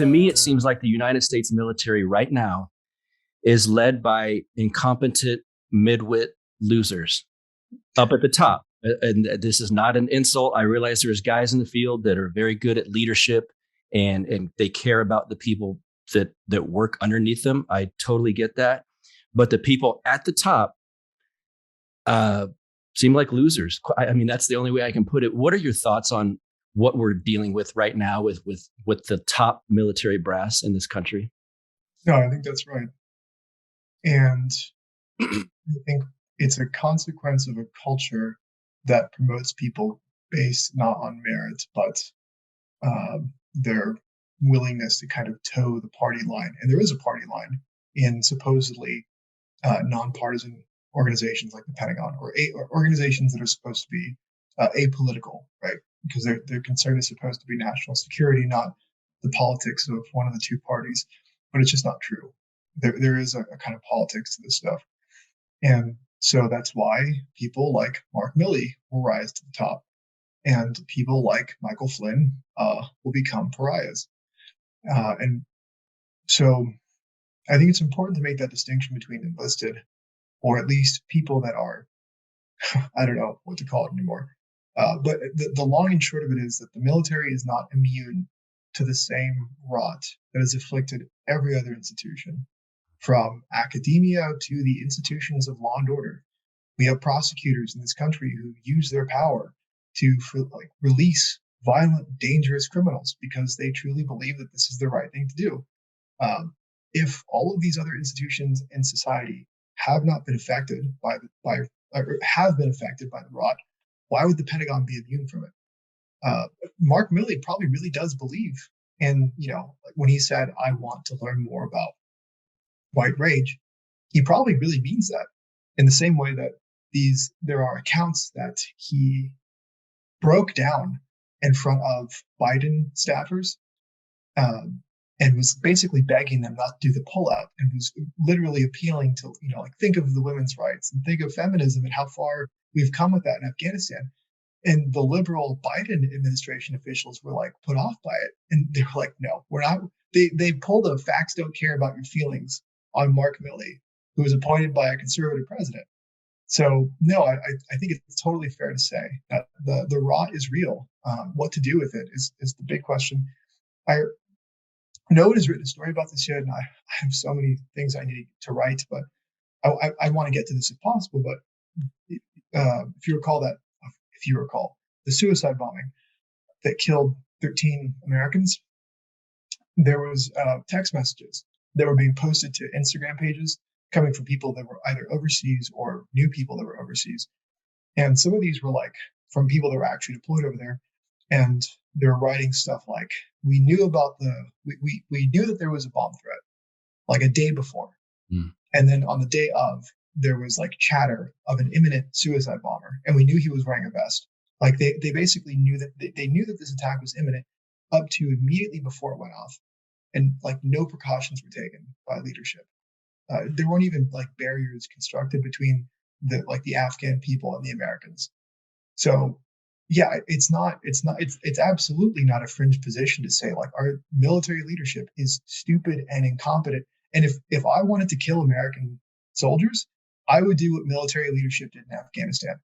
to me, it seems like the United States military right now is led by incompetent midwit losers up at the top. And this is not an insult. I realize there's guys in the field that are very good at leadership and they care about the people that work underneath them. I totally get that. But the people at the top seem like losers. I mean, that's the only way I can put it. What are your thoughts on what we're dealing with right now with the top military brass in this country? No, I think that's right. And I think it's a consequence of a culture that promotes people based not on merit, but their willingness to kind of toe the party line. And there is a party line in supposedly nonpartisan organizations like the Pentagon or organizations that are supposed to be apolitical, right? Because their concern is supposed to be national security, not the politics of one of the two parties. But it's just not true. There is a kind of politics to this stuff. And so that's why people like Mark Milley will rise to the top. And people like Michael Flynn will become pariahs. And so I think it's important to make that distinction between enlisted, or at least people that are, I don't know what to call it anymore. But the long and short of it is that the military is not immune to the same rot that has afflicted every other institution, from academia to the institutions of law and order. We have prosecutors in this country who use their power to release violent, dangerous criminals because they truly believe that this is the right thing to do. If all of these other institutions in society have not been affected or have been affected by the rot, why would the Pentagon be immune from it? Mark Milley probably really does believe in, when he said, "I want to learn more about white rage," he probably really means that, in the same way that there are accounts that he broke down in front of Biden staffers and was basically begging them not to do the pullout, and was literally appealing to, think of the women's rights and think of feminism and how far we've come with that in Afghanistan. And the liberal Biden administration officials were put off by it. And they were like, no, we're not. They pulled a facts don't care about your feelings on Mark Milley, who was appointed by a conservative president. So no, I think it's totally fair to say that the rot is real. What to do with it is the big question. No one has written a story about this yet, and I have so many things I need to write, but I want to get to this if possible. But if you recall the suicide bombing that killed 13 Americans, there was text messages that were being posted to Instagram pages coming from people that were either overseas or new people that were overseas. And some of these were from people that were actually deployed over there. And they're writing stuff like, we knew that there was a bomb threat a day before. And then on the day of, there was chatter of an imminent suicide bomber, and we knew he was wearing a vest. They basically knew that they knew that this attack was imminent up to immediately before it went off, and no precautions were taken by leadership. There weren't even barriers constructed between the Afghan people and the Americans. So yeah, it's absolutely not a fringe position to say our military leadership is stupid and incompetent. And if I wanted to kill American soldiers, I would do what military leadership did in Afghanistan.